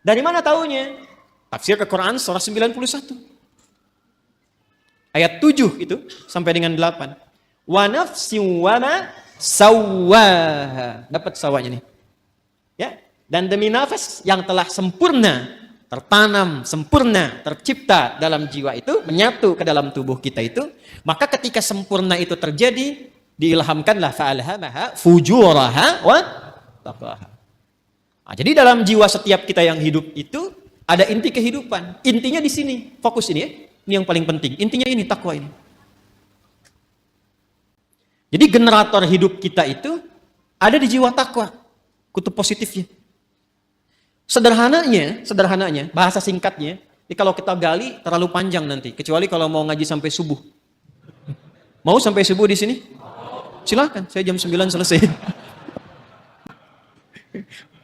Dari mana taunya? Tafsir ke Quran surah 91. Ayat 7 itu sampai dengan 8. Wa nafsin wa ma sawwaha. Dapat sawanya nih. Ya, dan demi nafas yang telah sempurna, tertanam sempurna, tercipta dalam jiwa itu, menyatu ke dalam tubuh kita itu, maka ketika sempurna itu terjadi, diilhamkanlah fa'alhamaha fujuraha wa taqwaha. Nah, jadi dalam jiwa setiap kita yang hidup itu ada inti kehidupan. Intinya di sini, fokus ini ya. Ini yang paling penting. Intinya ini, takwa ini. Jadi generator hidup kita itu ada di jiwa takwa. Kutub positifnya. Sederhananya, bahasa singkatnya, ini kalau kita gali terlalu panjang nanti. Kecuali kalau mau ngaji sampai subuh. Mau sampai subuh di sini? Silakan, saya jam 9 selesai.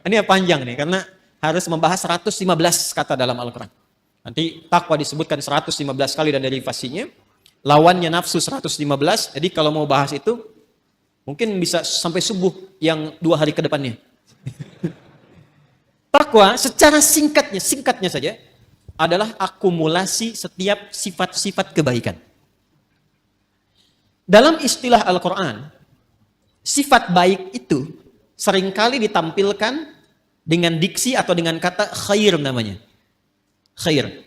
Ini panjang nih, karena harus membahas 115 kata dalam Al-Quran. Nanti takwa disebutkan 115 kali dan derivasinya. Lawannya nafsu 115. Jadi kalau mau bahas itu, mungkin bisa sampai subuh yang 2 hari ke depannya. Takwa secara singkatnya saja, adalah akumulasi setiap sifat-sifat kebaikan. Dalam istilah Al-Quran, sifat baik itu seringkali ditampilkan dengan diksi atau dengan kata khair namanya. Khair.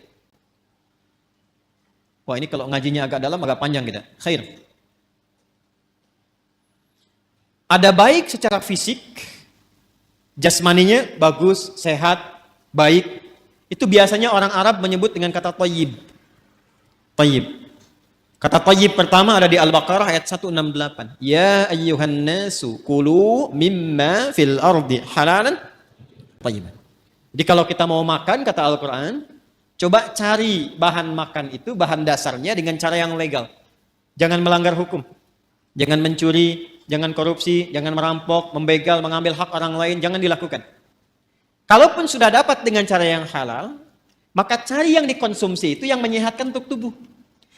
Wah, ini kalau ngajinya agak dalam, agak panjang kita. Khair. Ada baik secara fisik, jasmaninya bagus, sehat, baik. Itu biasanya orang Arab menyebut dengan kata thayyib. Thayyib. Kata thayyib pertama ada di Al-Baqarah ayat 168. Ya ayyuhan nasu kulu mimma fil ardi halalan thayyiban. Jadi kalau kita mau makan, kata Al-Quran, coba cari bahan makan itu, bahan dasarnya dengan cara yang legal. Jangan melanggar hukum. Jangan mencuri, jangan korupsi, jangan merampok, membegal, mengambil hak orang lain, jangan dilakukan. Kalaupun sudah dapat dengan cara yang halal, maka cari yang dikonsumsi itu yang menyehatkan untuk tubuh.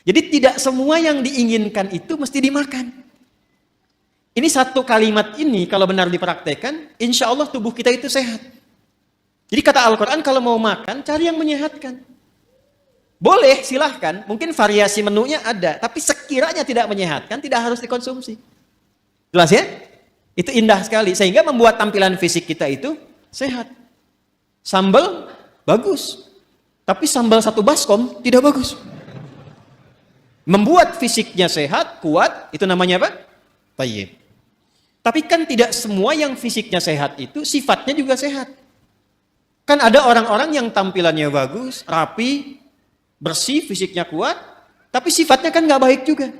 Jadi tidak semua yang diinginkan itu mesti dimakan. Ini satu kalimat ini kalau benar dipraktekkan, insya Allah tubuh kita itu sehat. Jadi kata Al-Quran, kalau mau makan, cari yang menyehatkan. Boleh, silahkan. Mungkin variasi menunya ada. Tapi sekiranya tidak menyehatkan, tidak harus dikonsumsi. Jelas ya? Itu indah sekali. Sehingga membuat tampilan fisik kita itu sehat. Sambal, bagus. Tapi sambal satu baskom, tidak bagus. Membuat fisiknya sehat, kuat, itu namanya apa? Thayyib. Tapi kan tidak semua yang fisiknya sehat itu, sifatnya juga sehat. Kan ada orang-orang yang tampilannya bagus, rapi, bersih, fisiknya kuat, tapi sifatnya kan nggak baik juga.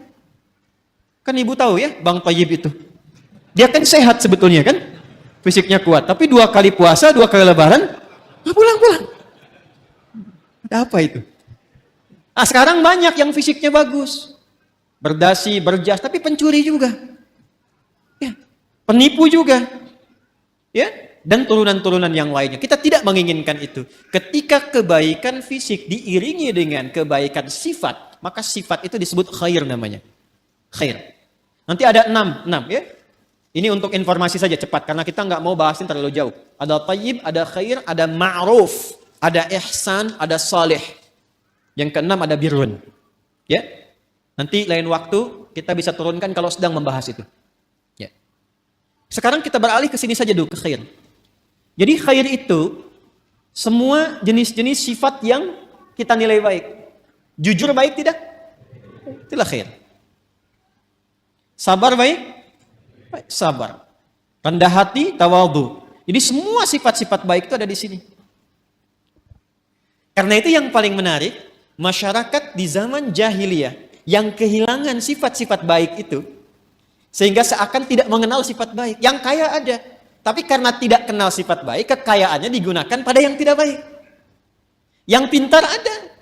Kan ibu tahu ya, Bang Thayyib itu. Dia kan sehat sebetulnya kan, fisiknya kuat, tapi 2 kali puasa, 2 kali lebaran, pulang-pulang. Ada apa itu? Nah, sekarang banyak yang fisiknya bagus, berdasi, berjas, tapi pencuri juga, ya, penipu juga, ya. Dan turunan-turunan yang lainnya. Kita tidak menginginkan itu. Ketika kebaikan fisik diiringi dengan kebaikan sifat, maka sifat itu disebut khair namanya. Khair. Nanti ada 6 ya. Ini untuk informasi saja cepat, karena kita nggak mau bahasin terlalu jauh. Ada thayyib, ada khair, ada ma'ruf, ada ihsan, ada salih. Yang ke-6 ada birrun. Ya. Nanti lain waktu kita bisa turunkan kalau sedang membahas itu. Ya. Sekarang kita beralih ke sini saja dulu, ke khair. Jadi khair itu semua jenis-jenis sifat yang kita nilai baik. Jujur baik tidak? Itulah khair. Sabar baik? Baik, sabar. Rendah hati, tawadhu. Jadi semua sifat-sifat baik itu ada di sini. Karena itu yang paling menarik, masyarakat di zaman jahiliyah yang kehilangan sifat-sifat baik itu, sehingga seakan tidak mengenal sifat baik. Yang kaya ada. Tapi karena tidak kenal sifat baik, kekayaannya digunakan pada yang tidak baik. Yang pintar ada.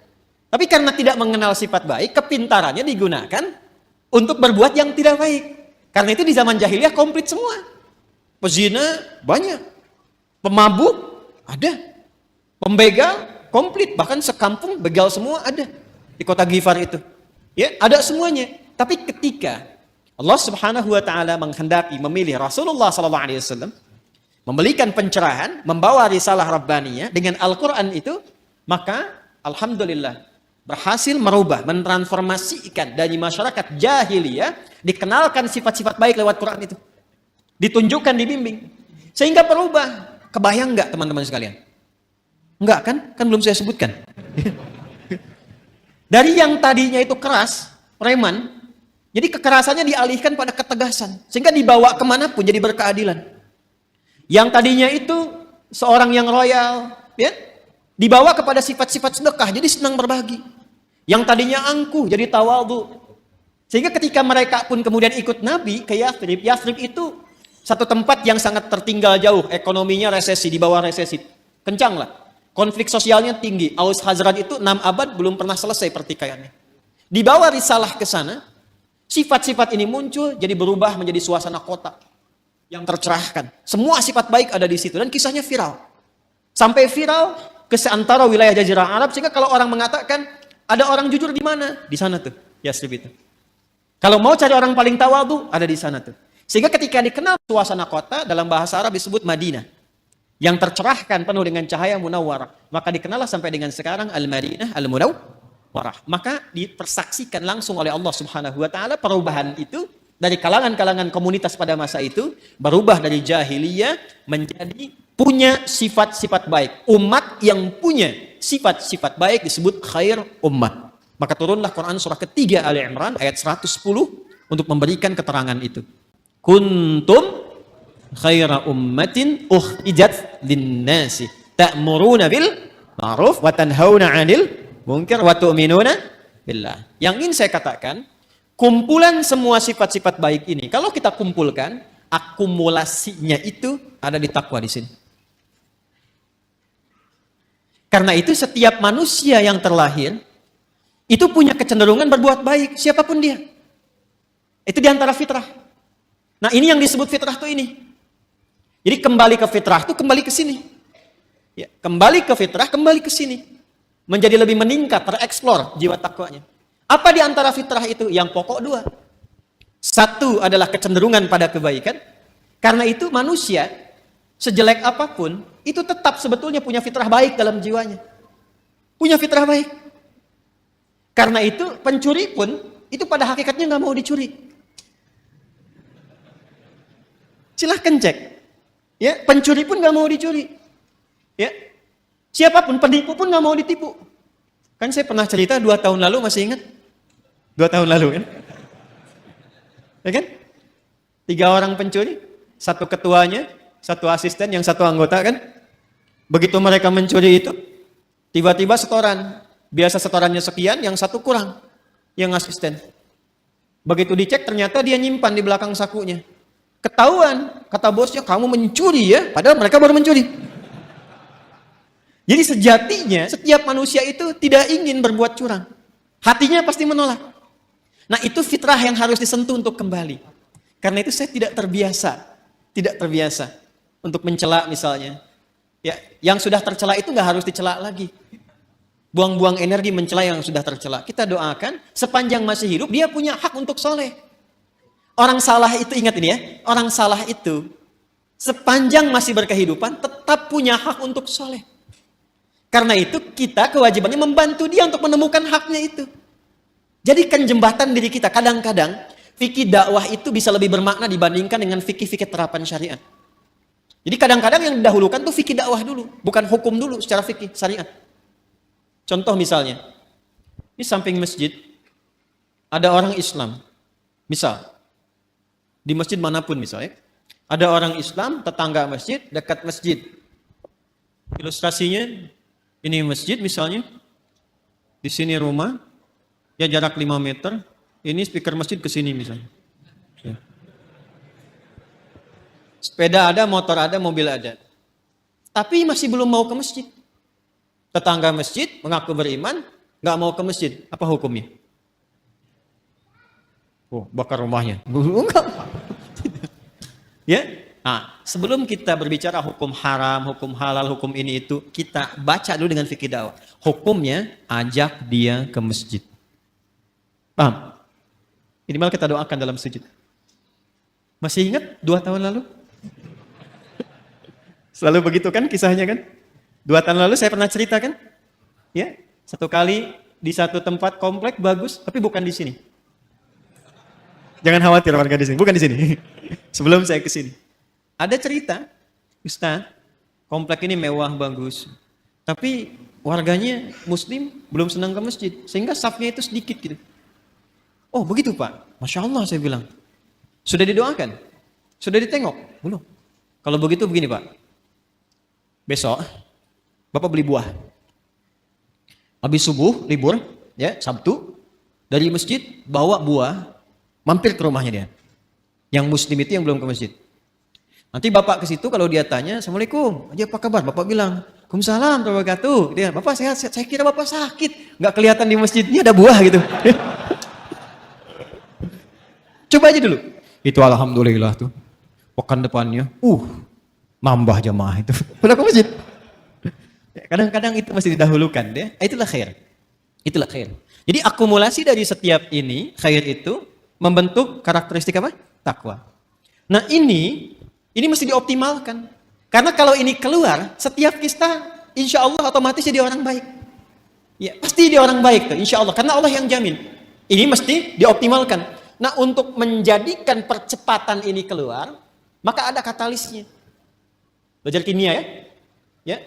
Tapi karena tidak mengenal sifat baik, kepintarannya digunakan untuk berbuat yang tidak baik. Karena itu di zaman jahiliyah komplit semua. Pezina banyak. Pemabuk ada. Pembegal komplit. Bahkan sekampung begal semua ada. Di kota Ghifar itu. Ya, ada semuanya. Tapi ketika Allah Subhanahu wa taala menghendaki memilih Rasulullah sallallahu alaihi wasallam, memberikan pencerahan, membawa risalah Rabbaniyah dengan Al-Quran itu, maka alhamdulillah berhasil merubah, mentransformasikan dari masyarakat jahiliyah, dikenalkan sifat-sifat baik lewat Quran itu. Ditunjukkan, dibimbing. Sehingga berubah. Kebayang nggak teman-teman sekalian? Enggak kan? Kan belum saya sebutkan. Dari yang tadinya itu keras, preman, jadi kekerasannya dialihkan pada ketegasan. Sehingga dibawa kemanapun jadi berkeadilan. Yang tadinya itu seorang yang royal, ya, dibawa kepada sifat-sifat sedekah, jadi senang berbagi. Yang tadinya angkuh, jadi tawadhu. Sehingga ketika mereka pun kemudian ikut Nabi ke Yathrib, Yathrib itu satu tempat yang sangat tertinggal jauh, ekonominya resesi, di bawah resesi. Kencang lah. Konflik sosialnya tinggi. Aus Khazraj itu 6 abad belum pernah selesai pertikaiannya. Dibawa risalah ke sana, sifat-sifat ini muncul, jadi berubah menjadi suasana kota yang tercerahkan. Semua sifat baik ada di situ, dan kisahnya viral. Sampai viral ke seantara wilayah Jazirah Arab, sehingga kalau orang mengatakan, ada orang jujur di mana? Di sana tuh, Yathrib itu. Kalau mau cari orang paling tawadhu, ada di sana tuh. Sehingga ketika dikenal suasana kota, dalam bahasa Arab disebut Madinah. Yang tercerahkan penuh dengan cahaya munawwarah. Maka dikenallah sampai dengan sekarang Al-Madinah Al-Munawwarah. Maka dipersaksikan langsung oleh Allah Subhanahu wa taala perubahan itu dari kalangan-kalangan komunitas pada masa itu, berubah dari jahiliyah menjadi punya sifat-sifat baik. Umat yang punya sifat-sifat baik disebut khair ummah. Maka turunlah Quran surah ketiga Ali Imran ayat 110 untuk memberikan keterangan itu. Kuntum khaira ummatin ukhrijat linnasi ta'muruna bil ma'ruf wa tanhauna 'anil munkar wa tu'minuna billah. Yang ingin saya katakan, kumpulan semua sifat-sifat baik ini, kalau kita kumpulkan, akumulasinya itu ada di takwa di sini. Karena itu setiap manusia yang terlahir itu punya kecenderungan berbuat baik, siapapun dia. Itu diantara fitrah. Nah, ini yang disebut fitrah tuh ini. Jadi kembali ke fitrah tuh kembali ke sini. Ya, kembali ke fitrah, kembali ke sini. Menjadi lebih meningkat, tereksplor jiwa takwanya. Apa diantara fitrah itu? Yang pokok 2. Satu adalah kecenderungan pada kebaikan. Karena itu manusia sejelek apapun, itu tetap sebetulnya punya fitrah baik dalam jiwanya. Punya fitrah baik. Karena itu pencuri pun, itu pada hakikatnya nggak mau dicuri. Silahkan cek. Ya, pencuri pun nggak mau dicuri. Ya, siapapun, penipu pun nggak mau ditipu. Kan saya pernah cerita 2 tahun lalu, masih ingat? 2 tahun lalu kan? Ya kan? 3 orang pencuri, 1 ketuanya, 1 asisten, yang 1 anggota kan? Begitu mereka mencuri itu, tiba-tiba setoran. Biasa setorannya sekian, yang 1 kurang. Yang asisten. Begitu dicek, ternyata dia nyimpan di belakang sakunya. Ketahuan, kata bosnya, kamu mencuri ya? Padahal mereka baru mencuri. Jadi sejatinya, setiap manusia itu tidak ingin berbuat curang. Hatinya pasti menolak. Nah, itu fitrah yang harus disentuh untuk kembali. Karena itu saya tidak terbiasa untuk mencela misalnya. Ya, yang sudah tercela itu nggak harus dicela lagi. Buang-buang energi mencela yang sudah tercela. Kita doakan sepanjang masih hidup dia punya hak untuk soleh. Orang salah itu, ingat ini ya, orang salah itu sepanjang masih berkehidupan tetap punya hak untuk soleh. Karena itu kita kewajibannya membantu dia untuk menemukan haknya itu. Jadikan jembatan diri kita. Kadang-kadang fikih dakwah itu bisa lebih bermakna dibandingkan dengan fikih-fikih terapan syariat. Jadi kadang-kadang yang didahulukan tuh fikih dakwah dulu, bukan hukum dulu secara fikih syariat. Contoh misalnya, di samping masjid ada orang Islam. Misal, di masjid manapun misalnya, ada orang Islam, tetangga masjid, dekat masjid. Ilustrasinya, ini masjid misalnya, di sini rumah, ya jarak 5 meter, ini speaker masjid ke sini misalnya. Ya. Sepeda ada, motor ada, mobil ada. Tapi masih belum mau ke masjid. Tetangga masjid mengaku beriman, nggak mau ke masjid. Apa hukumnya? Oh, bakar rumahnya. Enggak. Ya. Nah, sebelum kita berbicara hukum haram, hukum halal, hukum ini itu, kita baca dulu dengan fikih dakwah. Hukumnya ajak dia ke masjid. Paham? Minimal kita doakan dalam sujud. Masih ingat 2 tahun lalu? Selalu begitu kan kisahnya kan? 2 tahun lalu saya pernah cerita kan? Ya, satu kali di satu tempat komplek bagus, tapi bukan di sini. Jangan khawatir warga di sini, bukan di sini. Sebelum saya ke sini. Ada cerita, Ustaz, komplek ini mewah bagus. Tapi warganya muslim belum senang ke masjid, sehingga safnya itu sedikit gitu. Oh begitu Pak, Masya Allah saya bilang. Sudah didoakan? Sudah ditengok? Belum. Kalau begitu begini Pak, besok Bapak beli buah. Habis subuh, libur, ya Sabtu, dari masjid bawa buah, mampir ke rumahnya dia. Yang muslim itu yang belum ke masjid. Nanti Bapak ke situ kalau dia tanya, Assalamualaikum, aja apa kabar? Bapak bilang, Waalaikumsalam warahmatullahi wabarakatuh. Dia, Bapak sehat, saya kira Bapak sakit. Nggak kelihatan di masjidnya ada buah gitu. Coba aja dulu. Itu alhamdulillah tuh. Pekan depannya, nambah jamaah itu. Pulang ke masjid. Kadang-kadang itu masih didahulukan deh. Itulah khair. Itulah khair. Jadi akumulasi dari setiap ini, khair itu membentuk karakteristik apa? Takwa. Nah ini mesti dioptimalkan. Karena kalau ini keluar, setiap kita insya Allah otomatis jadi orang baik. Ya, pasti dia orang baik tuh, insya Allah. Karena Allah yang jamin. Ini mesti dioptimalkan. Nah untuk menjadikan percepatan ini keluar, maka ada katalisnya. Belajar kimia ya? Ya.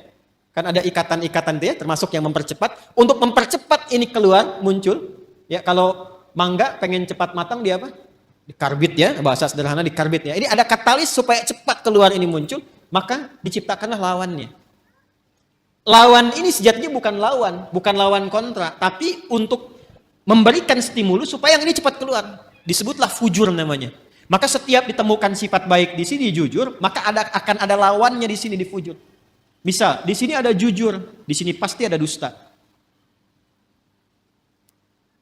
Kan ada ikatan-ikatan itu ya, termasuk yang mempercepat. Untuk mempercepat ini keluar, muncul. Ya, kalau mangga pengen cepat matang, dia apa? Dikarbit ya, bahasa sederhana dikarbit ya. Ini ada katalis supaya cepat keluar ini muncul, maka diciptakanlah lawannya. Lawan ini sejatinya bukan lawan kontra, tapi untuk memberikan stimulus supaya yang ini cepat keluar. Disebutlah fujur namanya. Maka setiap ditemukan sifat baik di sini jujur, maka akan ada lawannya di sini di fujur. Misal, di sini ada jujur, di sini pasti ada dusta.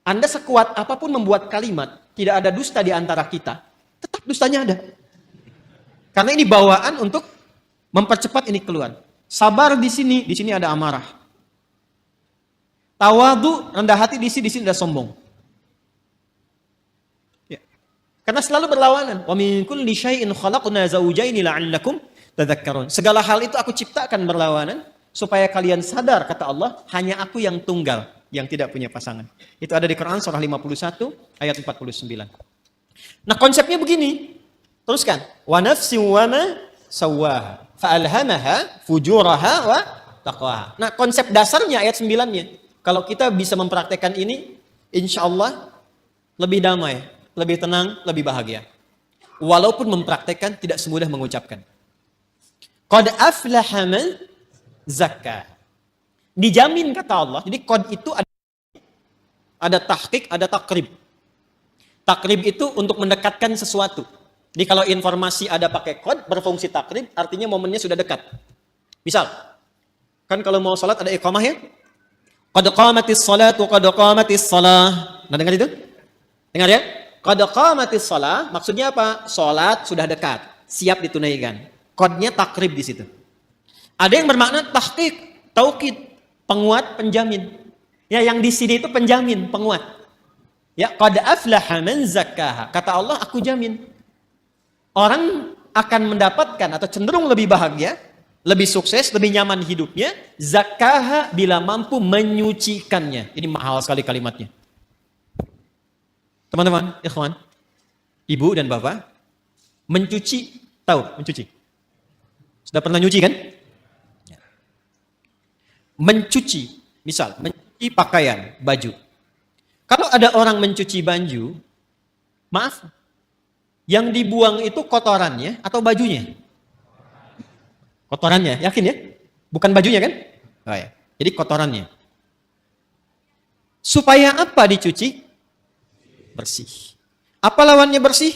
Anda sekuat apapun membuat kalimat, tidak ada dusta di antara kita, tetap dustanya ada. Karena ini bawaan untuk mempercepat ini keluar. Sabar di sini ada amarah. Tawadu, rendah hati di sini ada sombong. Ya. Karena selalu berlawanan. Wa min kulli syai'in khalaqna zawjaini la'allakum tadhakkarun. Segala hal itu aku ciptakan berlawanan supaya kalian sadar, kata Allah, hanya aku yang tunggal, yang tidak punya pasangan. Itu ada di Quran surah 51 ayat 49. Nah, konsepnya begini. Teruskan. Wa nafsin wa ma sawwaha fa'alhamaha fujuraha wa taqwaha. Nah, konsep dasarnya ayat 9-nya. Kalau kita bisa mempraktekkan ini, insya Allah lebih damai, lebih tenang, lebih bahagia. Walaupun mempraktekkan tidak semudah mengucapkan. Qad aflaha man zakka. Dijamin kata Allah. Jadi qad itu ada tahqiq, ada takrib. Takrib itu untuk mendekatkan sesuatu. Jadi kalau informasi ada pakai qad berfungsi takrib, artinya momennya sudah dekat. Misal, kan kalau mau salat ada iqamah ya? Qad qamatis salatu qad qamatis salah. Nah, dengar itu? Dengar ya? Qad qamatis salah maksudnya apa? Salat sudah dekat, siap ditunaikan. Kodnya takrib di situ. Ada yang bermakna tahqiq, taukid, penguat, penjamin. Ya, yang di sini itu penjamin, penguat. Ya, qad aflaha man zakkaha. Kata Allah, aku jamin. Orang akan mendapatkan atau cenderung lebih bahagia, lebih sukses, lebih nyaman hidupnya, zakkaha bila mampu menyucikannya. Ini mahal sekali kalimatnya. Teman-teman, ikhwan, ibu dan bapak, mencuci, tahu mencuci? Sudah pernah nyuci kan? Mencuci, misal mencuci pakaian, baju. Kalau ada orang mencuci baju, maaf, yang dibuang itu kotorannya atau bajunya? Kotorannya, yakin ya? Bukan bajunya kan? Oh ya. Jadi kotorannya. Supaya apa dicuci? Bersih. Apa lawannya bersih?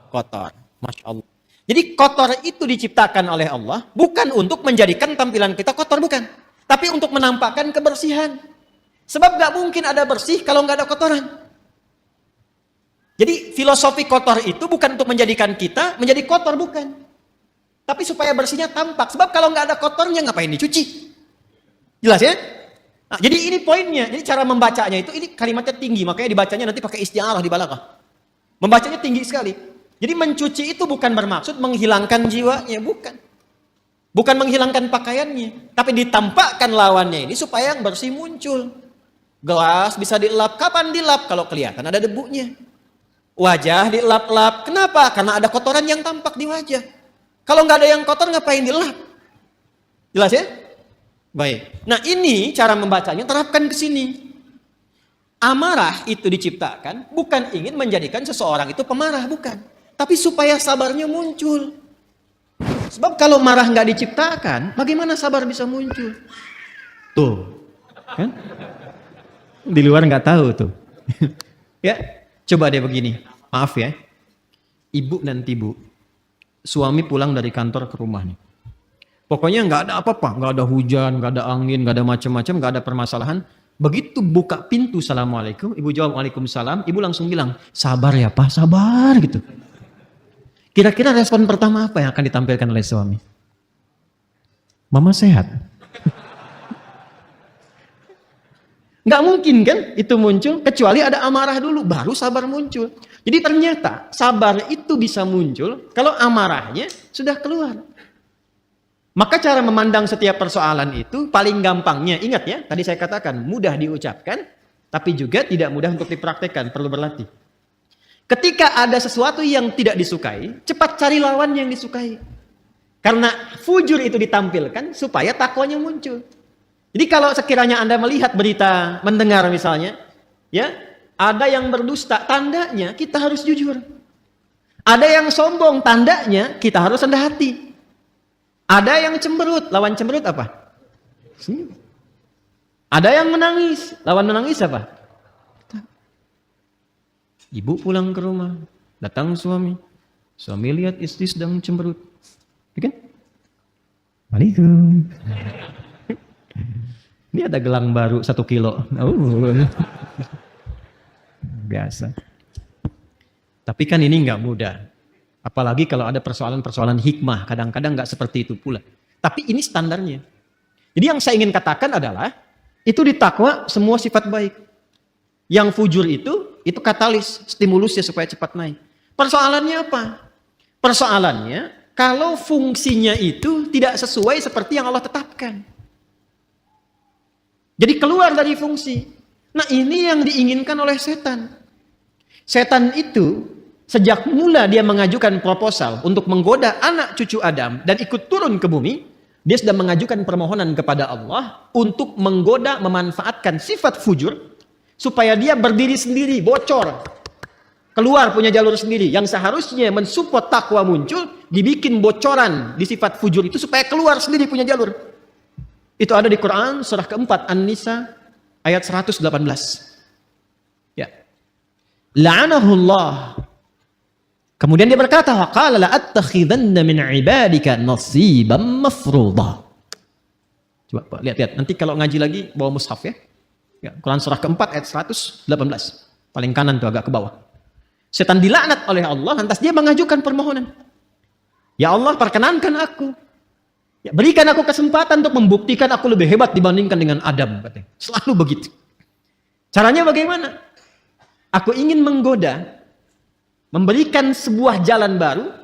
Kotor. Masya Allah. Jadi kotor itu diciptakan oleh Allah bukan untuk menjadikan tampilan kita kotor, bukan. Tapi untuk menampakkan kebersihan. Sebab gak mungkin ada bersih kalau gak ada kotoran. Jadi filosofi kotor itu bukan untuk menjadikan kita menjadi kotor, bukan. Tapi supaya bersihnya tampak. Sebab kalau gak ada kotornya ngapain dicuci? Jelas ya? Nah, jadi ini poinnya. Jadi cara membacanya itu, ini kalimatnya tinggi. Makanya dibacanya nanti pakai isti'arah di balaghah. Membacanya tinggi sekali. Jadi mencuci itu bukan bermaksud menghilangkan jiwanya, bukan. Bukan menghilangkan pakaiannya, tapi ditampakkan lawannya ini supaya yang bersih muncul. Gelas bisa dilap, kapan dilap? Kalau kelihatan ada debunya. Wajah dilap-lap, kenapa? Karena ada kotoran yang tampak di wajah. Kalau nggak ada yang kotor, ngapain dilap? Jelas ya? Baik. Nah ini cara membacanya, terapkan ke sini. Amarah itu diciptakan bukan ingin menjadikan seseorang itu pemarah, bukan. Tapi supaya sabarnya muncul. Sebab kalau marah nggak diciptakan, bagaimana sabar bisa muncul? Tuh, kan? Di luar nggak tahu tuh. Ya, coba deh begini. Maaf ya, ibu nanti bu, suami pulang dari kantor ke rumah nih. Pokoknya nggak ada apa-apa, nggak ada hujan, nggak ada angin, nggak ada macam-macam, nggak ada permasalahan. Begitu buka pintu, assalamualaikum, ibu jawab waalaikumsalam, ibu langsung bilang, sabar ya pak, sabar gitu. Kira-kira respon pertama apa yang akan ditampilkan oleh suami? Mama sehat. Nggak mungkin kan itu muncul, kecuali ada amarah dulu, baru sabar muncul. Jadi ternyata sabar itu bisa muncul kalau amarahnya sudah keluar. Maka cara memandang setiap persoalan itu paling gampangnya, ingat ya, tadi saya katakan mudah diucapkan, tapi juga tidak mudah untuk dipraktekkan, perlu berlatih. Ketika ada sesuatu yang tidak disukai, cepat cari lawan yang disukai. Karena fujur itu ditampilkan supaya takwanya muncul. Jadi kalau sekiranya Anda melihat berita, mendengar misalnya, ya, ada yang berdusta, tandanya kita harus jujur. Ada yang sombong, tandanya kita harus rendah hati. Ada yang cemberut, lawan cemberut apa? Senyum. Ada yang menangis, lawan menangis apa? Ibu pulang ke rumah, datang suami. Suami lihat istri sedang cemberut. Ya kan? Waalaikum. Ini ada gelang baru 1 kilo. Biasa. Tapi kan ini nggak mudah. Apalagi kalau ada persoalan-persoalan hikmah. Kadang-kadang nggak seperti itu pula. Tapi ini standarnya. Jadi yang saya ingin katakan adalah, itu di takwa semua sifat baik. Yang fujur itu katalis, stimulusnya supaya cepat naik. Persoalannya apa? Persoalannya, kalau fungsinya itu tidak sesuai seperti yang Allah tetapkan. Jadi keluar dari fungsi. Nah ini yang diinginkan oleh setan. Setan itu sejak mula dia mengajukan proposal untuk menggoda anak cucu Adam dan ikut turun ke bumi, dia sudah mengajukan permohonan kepada Allah untuk menggoda, memanfaatkan sifat fujur supaya dia berdiri sendiri, bocor, keluar punya jalur sendiri. Yang seharusnya mensupport takwa muncul, dibikin bocoran di sifat fujur itu supaya keluar sendiri punya jalur. Itu ada di Quran surah keempat An-Nisa ayat 118. Ya. La'anahullah. Kemudian dia berkata, "Qala la attakhidanna min 'ibadika nasiban mafruḍa." Coba Pak, lihat. Nanti kalau ngaji lagi bawa mushaf ya. Ya, Quran surah keempat ayat 118. Paling kanan tuh agak ke bawah. Setan dilaknat oleh Allah, lantas dia mengajukan permohonan. Ya Allah, perkenankan aku. Ya, berikan aku kesempatan untuk membuktikan aku lebih hebat dibandingkan dengan Adam, katanya. Selalu begitu. Caranya bagaimana? Aku ingin menggoda, memberikan sebuah jalan baru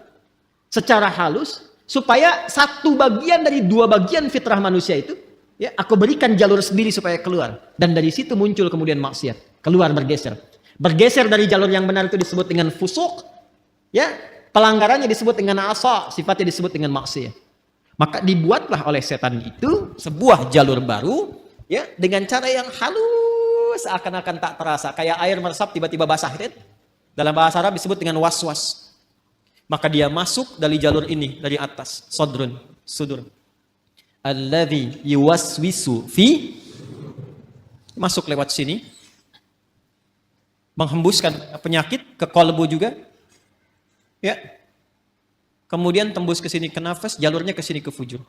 secara halus supaya satu bagian dari 2 bagian fitrah manusia itu, ya, aku berikan jalur sendiri supaya keluar. Dan dari situ muncul kemudian maksiat, keluar bergeser. Bergeser dari jalur yang benar itu disebut dengan fusuk, ya, pelanggarannya disebut dengan asa, sifatnya disebut dengan maksiat. Maka dibuatlah oleh setan itu sebuah jalur baru, ya, dengan cara yang halus, seakan-akan tak terasa, kayak air meresap tiba-tiba basah, gitu. Dalam bahasa Arab disebut dengan was-was. Maka dia masuk dari jalur ini, dari atas, sudur. Alladzi yuwaswisu fi, masuk lewat sini, menghembuskan penyakit ke kolbu juga, ya. Kemudian tembus ke sini ke nafas, jalurnya ke sini ke fujur.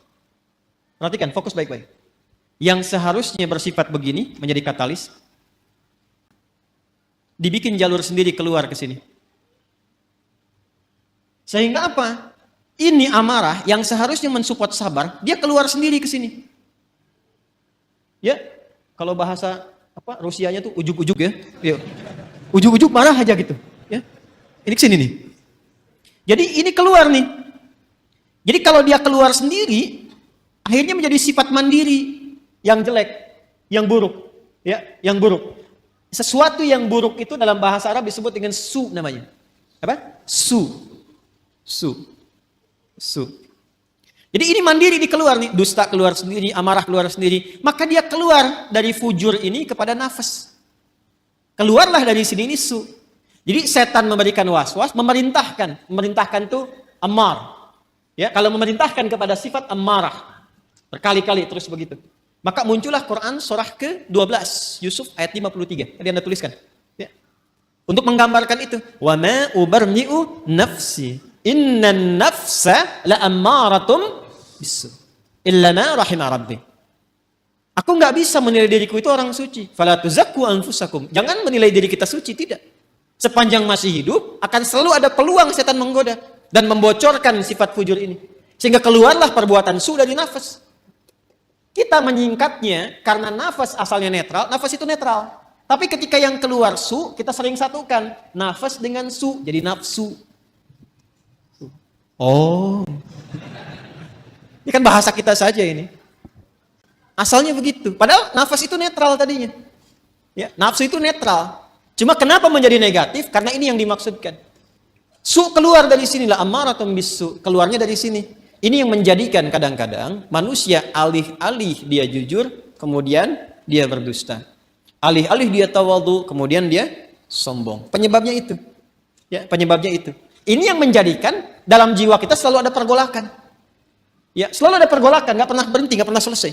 Perhatikan, fokus baik-baik. Yang seharusnya bersifat begini menjadi katalis, dibikin jalur sendiri keluar ke sini. Sehingga apa? Ini amarah yang seharusnya mensupport sabar, dia keluar sendiri ke sini. Ya, kalau bahasa apa Rusianya tuh ujuk-ujuk ya. Yuk. Ujuk-ujuk marah aja gitu, ya. Ini ke sini nih. Jadi ini keluar nih. Jadi kalau dia keluar sendiri, Akhirnya menjadi sifat mandiri yang jelek, yang buruk, ya, yang buruk. Sesuatu yang buruk itu dalam bahasa Arab disebut dengan su namanya. Apa? Su. Jadi ini mandiri dikeluar nih, dusta keluar sendiri, amarah keluar sendiri. Maka dia keluar dari fujur ini kepada nafas. Keluarlah dari sini ini su. Jadi setan memberikan was-was, memerintahkan tuh amar. Ya, kalau memerintahkan kepada sifat amarah berkali-kali terus begitu. Maka muncullah Quran surah ke-12 Yusuf ayat 53. Tadi Anda tuliskan. Ya. Untuk menggambarkan itu, wa ma ubarni'u nafsi innan nafsa la ammaratum bisu illa ma rahima rabbi. Aku nggak bisa menilai diriku itu orang suci. Fala tuzakku anfusakum. Jangan menilai diri kita suci, tidak. Sepanjang masih hidup akan selalu ada peluang setan menggoda dan membocorkan sifat fujur ini. Sehingga keluarlah perbuatan su dari nafas. Kita menyingkatnya karena nafas asalnya netral, nafas itu netral. Tapi ketika yang keluar su, kita sering satukan nafas dengan su, jadi nafsu. Oh. Ini kan bahasa kita saja ini. Asalnya begitu. Padahal nafas itu netral tadinya. Ya, nafsu itu netral. Cuma kenapa menjadi negatif? Karena ini yang dimaksudkan. Su keluar dari sinilah, ammaratun bisu. Keluarnya dari sini. Ini yang menjadikan kadang-kadang manusia alih-alih dia jujur, kemudian dia berdusta. Alih-alih dia tawadhu, kemudian dia sombong. Penyebabnya itu. Ya, penyebabnya itu. Ini yang menjadikan dalam jiwa kita selalu ada pergolakan. Ya, selalu ada pergolakan, nggak pernah berhenti, nggak pernah selesai.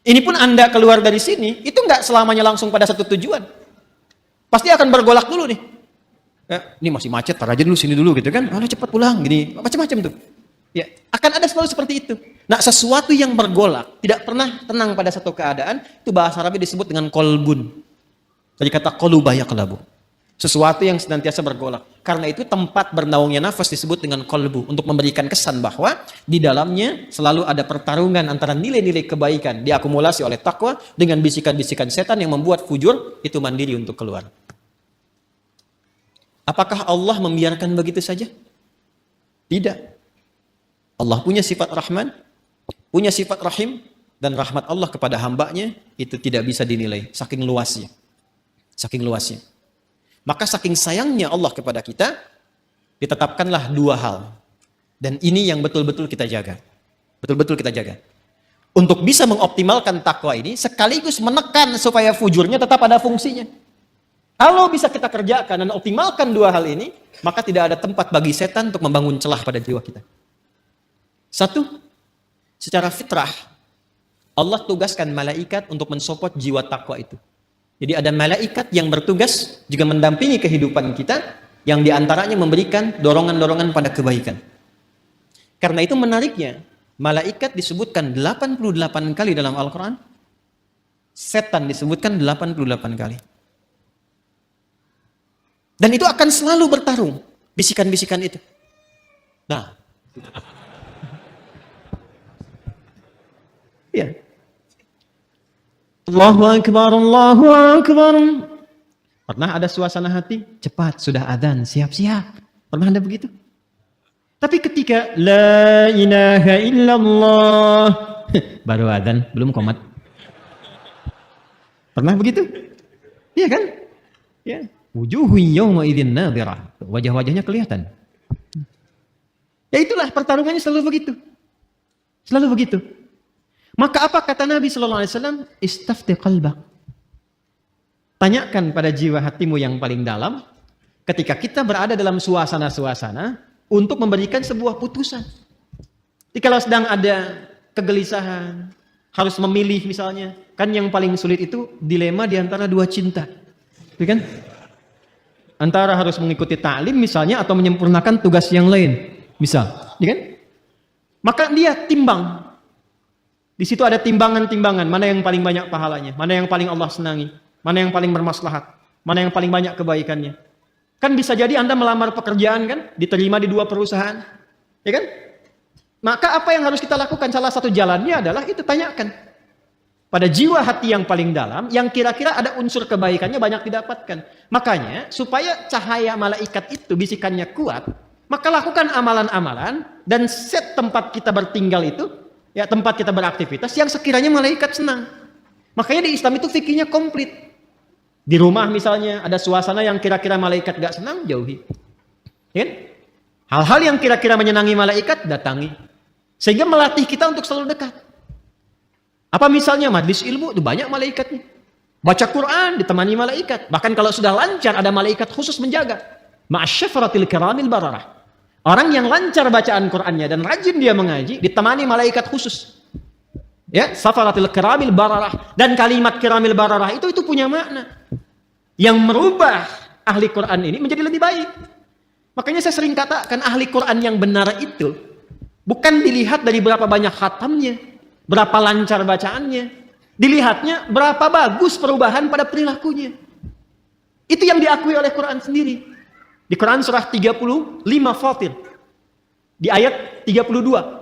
Ini pun Anda keluar dari sini, itu nggak selamanya langsung pada satu tujuan. Pasti akan bergolak dulu nih. Ya, ini masih macet, tar aja dulu sini dulu gitu kan. Aduh cepat pulang, gini, macam-macam tuh. Ya, akan ada selalu seperti itu. Nah, sesuatu yang bergolak, tidak pernah tenang pada satu keadaan, itu bahasa Arabnya disebut dengan kolbun. Dari kata kolubah yaqlabu. Sesuatu yang senantiasa bergolak. Karena itu tempat bernaungnya nafas disebut dengan kolbu. Untuk memberikan kesan bahwa di dalamnya selalu ada pertarungan antara nilai-nilai kebaikan diakumulasi oleh takwa dengan bisikan-bisikan setan yang membuat fujur itu mandiri untuk keluar. Apakah Allah membiarkan begitu saja? Tidak. Allah punya sifat Rahman, punya sifat Rahim, dan rahmat Allah kepada hambanya itu tidak bisa dinilai. Saking luasnya. Saking luasnya. Maka saking sayangnya Allah kepada kita, ditetapkanlah dua hal. Dan ini yang betul-betul kita jaga. Betul-betul kita jaga. Untuk bisa mengoptimalkan takwa ini, sekaligus menekan supaya fujurnya tetap ada fungsinya. Kalau bisa kita kerjakan dan optimalkan dua hal ini, maka tidak ada tempat bagi setan untuk membangun celah pada jiwa kita. Satu, secara fitrah, Allah tugaskan malaikat untuk mensupport jiwa takwa itu. Jadi ada malaikat yang bertugas juga mendampingi kehidupan kita, yang diantaranya memberikan dorongan-dorongan pada kebaikan. Karena itu menariknya, malaikat disebutkan 88 kali dalam Al-Quran, setan disebutkan 88 kali. Dan itu akan selalu bertarung, bisikan-bisikan itu. Nah, ya. Allahu Akbar, Allahu Akbar. Pernah ada suasana hati? Cepat, sudah adzan, siap-siap. Pernah ada begitu? Tapi ketika La ilaha illallah baru adzan, belum qomat. Pernah begitu? Iya kan? Ya. Wujuhu yawma idzin nadhirah. Wajah-wajahnya kelihatan. Ya itulah pertarungannya selalu begitu. Selalu begitu. Maka apa kata Nabi sallallahu alaihi wasallam? Istafti qalbak. Tanyakan pada jiwa hatimu yang paling dalam ketika kita berada dalam suasana-suasana untuk memberikan sebuah putusan. Jadi kalau sedang ada kegelisahan, harus memilih misalnya, kan yang paling sulit itu dilema di antara dua cinta. Gitu kan? Antara harus mengikuti ta'lim misalnya atau menyempurnakan tugas yang lain. Misal, gitu kan? Maka dia timbang. Di situ ada timbangan-timbangan, mana yang paling banyak pahalanya, mana yang paling Allah senangi, mana yang paling bermaslahat, mana yang paling banyak kebaikannya. Kan bisa jadi Anda melamar pekerjaan kan, diterima di dua perusahaan, ya kan? Maka apa yang harus kita lakukan? Salah satu jalannya adalah itu, tanyakan pada jiwa hati yang paling dalam, yang kira-kira ada unsur kebaikannya banyak didapatkan. Makanya supaya cahaya malaikat itu bisikannya kuat, maka lakukan amalan-amalan dan set tempat kita bertinggal itu. ya tempat kita beraktivitas yang sekiranya malaikat senang. Makanya di Islam itu fikihnya komplit. Di rumah misalnya ada suasana yang kira-kira malaikat gak senang, jauhi. Ya? Hal-hal yang kira-kira menyenangi malaikat, datangi. Sehingga melatih kita untuk selalu dekat. Apa misalnya majlis ilmu, itu banyak malaikatnya. Baca Quran ditemani malaikat. Bahkan kalau sudah lancar ada malaikat khusus menjaga. Ma'asyafaratil kiramil bararah. Orang yang lancar bacaan Qurannya dan rajin dia mengaji, ditemani malaikat khusus. Ya, safaratil kiramil bararah. Dan kalimat kiramil bararah itu punya makna yang merubah ahli Quran ini menjadi lebih baik. Makanya saya sering katakan ahli Quran yang benar itu bukan dilihat dari berapa banyak khatamnya, berapa lancar bacaannya, dilihatnya berapa bagus perubahan pada perilakunya. Itu yang diakui oleh Quran sendiri. Di Quran surah 35 Fatir, di ayat 32.